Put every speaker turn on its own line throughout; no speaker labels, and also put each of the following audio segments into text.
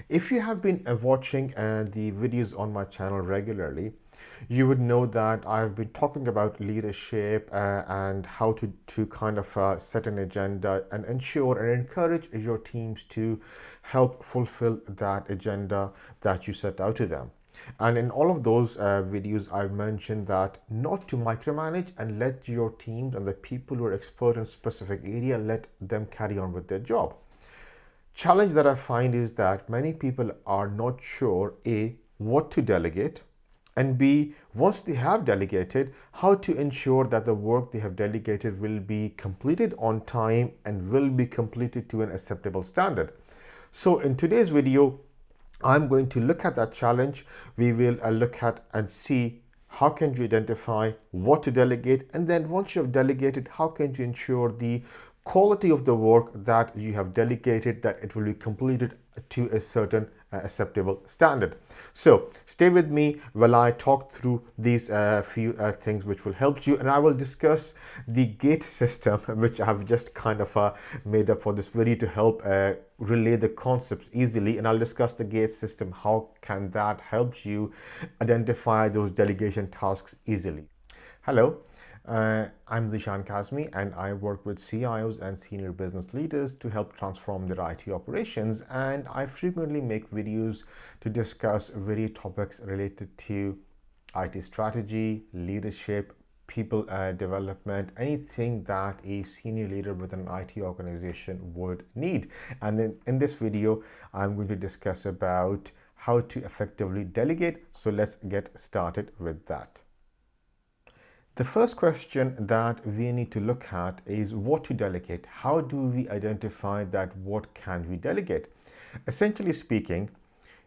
If you have been watching the videos on my channel regularly, you would know that I've been talking about leadership and how to kind of set an agenda and ensure and encourage your teams to help fulfill that agenda that you set out to them. And in all of those videos, I've mentioned that not to micromanage and let your teams and the people who are expert in specific area, let them carry on with their job. Challenge that I find is that many people are not sure A, what to delegate, and B, once they have delegated, how to ensure that the work they have delegated will be completed on time and will be completed to an acceptable standard. So in today's video, I'm going to look at that challenge. We will look at and see how can you identify what to delegate, and then once you have delegated, how can you ensure the quality of the work that you have delegated, that it will be completed to a certain acceptable standard. So stay with me while I talk through these few things which will help you, and I will discuss the gate system which I have just kind of made up for this video to help relay the concepts easily, and I'll discuss the gate system. How can that help you identify those delegation tasks easily? Hello. I'm Zeeshan and I work with CIOs and senior business leaders to help transform their IT operations, and I frequently make videos to discuss various topics related to IT strategy, leadership, people development, anything that a senior leader within an IT organization would need. And then in this video, I'm going to discuss about how to effectively delegate. So let's get started with that. The first question that we need to look at is what to delegate. How do we identify that what can we delegate? Essentially speaking,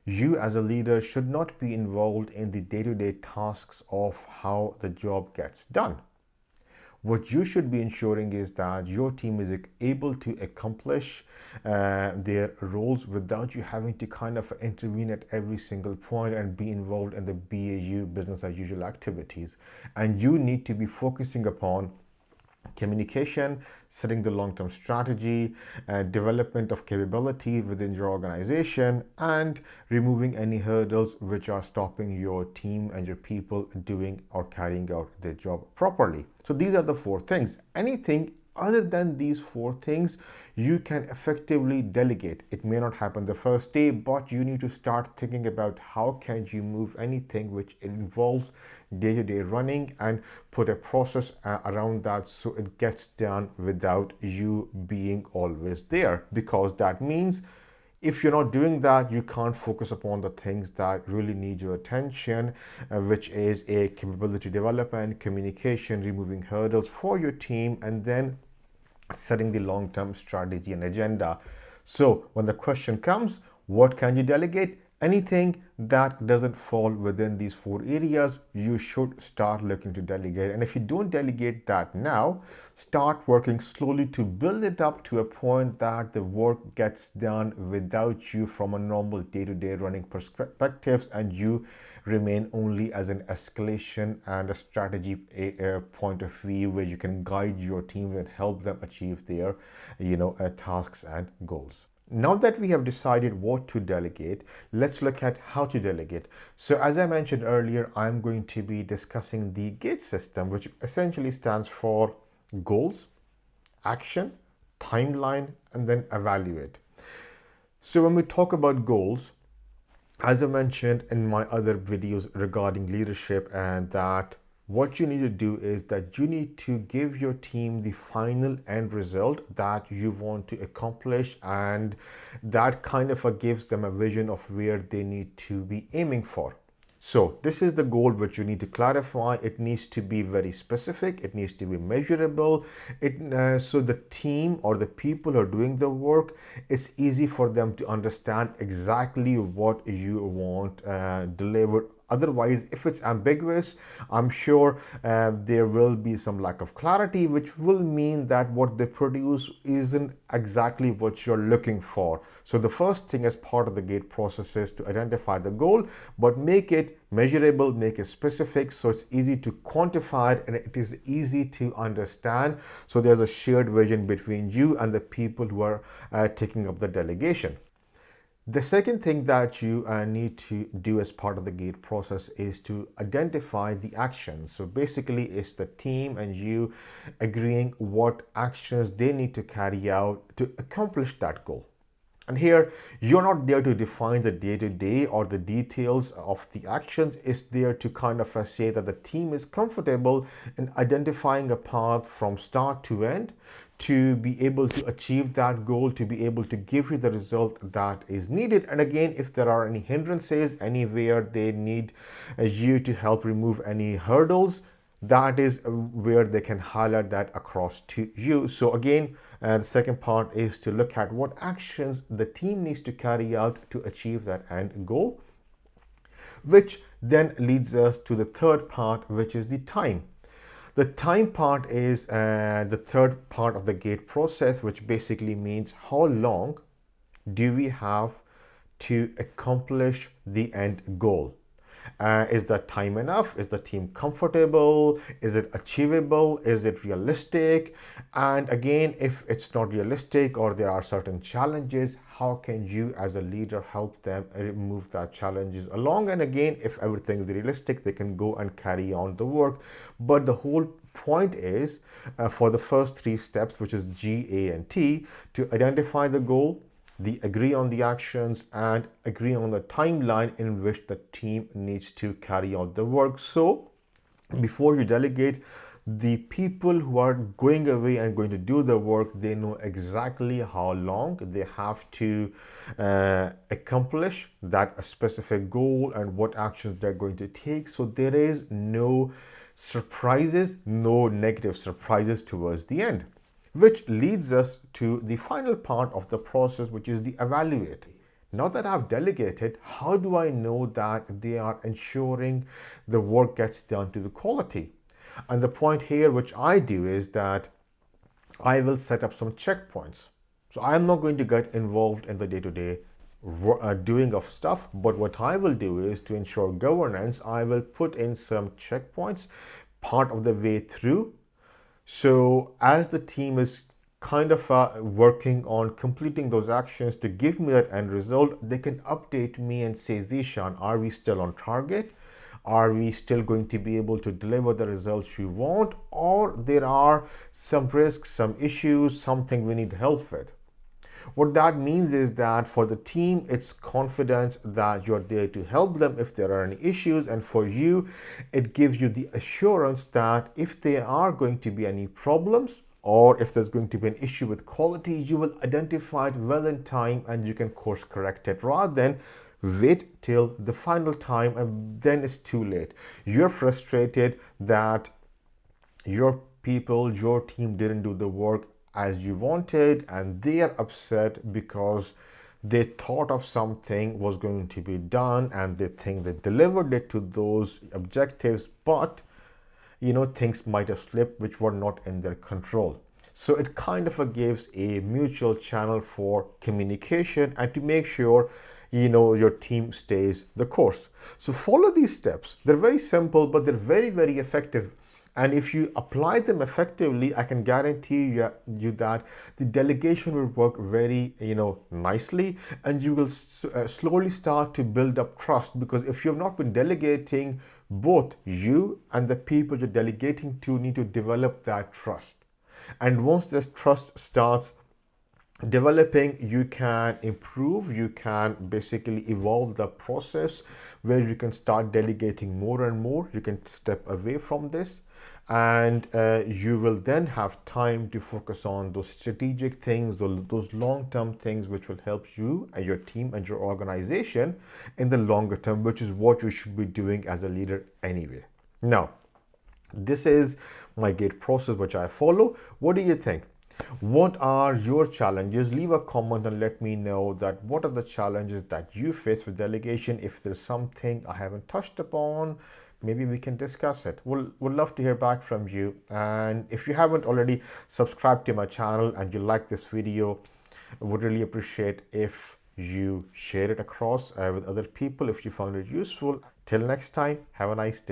you as a leader should not be involved in the day-to-day tasks of how the job gets done. What you should be ensuring is that your team is able to accomplish their roles without you having to kind of intervene at every single point and be involved in the BAU, business as usual activities. And you need to be focusing upon communication, setting the long-term strategy, development of capability within your organization, and removing any hurdles which are stopping your team and your people doing or carrying out their job properly. So these are the four things. Anything other than these four things, you can effectively delegate. It may not happen the first day, but you need to start thinking about how can you move anything which involves day-to-day running and put a process around that so it gets done without you being always there, because that means if you're not doing that, you can't focus upon the things that really need your attention, which is a capability development, communication, removing hurdles for your team, and then setting the long-term strategy and agenda. So when the question comes, what can you delegate? Anything that doesn't fall within these four areas, you should start looking to delegate. And if you don't delegate that now, start working slowly to build it up to a point that the work gets done without you from a normal day-to-day running perspectives, and you remain only as an escalation and a strategy point of view where you can guide your team and help them achieve their tasks and goals. Now that we have decided what to delegate, let's look at how to delegate. So as I mentioned earlier, I'm going to be discussing the GATE system, which essentially stands for goals, action, timeline, and then evaluate. So when we talk about goals, as I mentioned in my other videos regarding leadership, and that what you need to do is that you need to give your team the final end result that you want to accomplish, and that kind of gives them a vision of where they need to be aiming for. So this is the goal which you need to clarify. It needs to be very specific. It needs to be measurable. So the team or the people who are doing the work, it's easy for them to understand exactly what you want delivered. Otherwise, if it's ambiguous, I'm sure there will be some lack of clarity, which will mean that what they produce isn't exactly what you're looking for. So the first thing as part of the GATE process is to identify the goal, but make it measurable, make it specific, so it's easy to quantify it and it is easy to understand. So there's a shared vision between you and the people who are taking up the delegation. The second thing that you need to do as part of the gate process is to identify the actions. So basically, it's the team and you agreeing what actions they need to carry out to accomplish that goal. And here, you're not there to define the day-to-day or the details of the actions. It's there to kind of say that the team is comfortable in identifying a path from start to end to be able to achieve that goal, to be able to give you the result that is needed. And again, if there are any hindrances anywhere they need you to help remove any hurdles, that is where they can highlight that across to you. So again, the second part is to look at what actions the team needs to carry out to achieve that end goal, which then leads us to the third part, which is the time. The time part is the third part of the gate process, which basically means how long do we have to accomplish the end goal. Is that time enough? Is the team comfortable? Is it achievable? Is it realistic? And again, if it's not realistic or there are certain challenges, how can you as a leader help them remove that challenges along? And again, if everything is realistic, they can go and carry on the work. But the whole point is for the first three steps, which is G, A, and T, to identify the goal, agree on the actions, and agree on the timeline in which the team needs to carry out the work. So before you delegate, the people who are going away and going to do the work, they know exactly how long they have to accomplish that specific goal and what actions they're going to take. So there is no surprises, no negative surprises towards the end. Which leads us to the final part of the process, which is the evaluate. Now that I've delegated, how do I know that they are ensuring the work gets done to the quality? And the point here, which I do, is that I will set up some checkpoints. So I'm not going to get involved in the day-to-day doing of stuff, but what I will do is to ensure governance, I will put in some checkpoints part of the way through. So as the team is kind of working on completing those actions to give me that end result, they can update me and say, Zeeshan, are we still on target? Are we still going to be able to deliver the results you want? Or there are some risks, some issues, something we need help with. What that means is that for the team, it's confidence that you're there to help them if there are any issues. And for you, it gives you the assurance that if there are going to be any problems or if there's going to be an issue with quality, you will identify it well in time and you can course correct it rather than wait till the final time and then it's too late. You're frustrated that your people, your team didn't do the work as you wanted, and they are upset because they thought of something was going to be done and they think they delivered it to those objectives, but things might have slipped which were not in their control. So it kind of gives a mutual channel for communication and to make sure your team stays the course. So follow these steps. They're very simple, but they're very, very effective. And if you apply them effectively, I can guarantee you that the delegation will work very, nicely, and you will slowly start to build up trust. Because if you have not been delegating, both you and the people you're delegating to need to develop that trust. And once this trust starts developing, you can improve, you can basically evolve the process where you can start delegating more and more. You can step away from this and you will then have time to focus on those strategic things, those long-term things which will help you and your team and your organization in the longer term, which is what you should be doing as a leader anyway. Now, this is my gate process which I follow. What do you think? What are your challenges? Leave a comment and let me know that what are the challenges that you face with delegation. If there's something I haven't touched upon, maybe we can discuss it. Would love to hear back from you. And if you haven't already subscribed to my channel and you like this video, I would really appreciate if you share it across with other people if you found it useful. Till next time, have a nice day.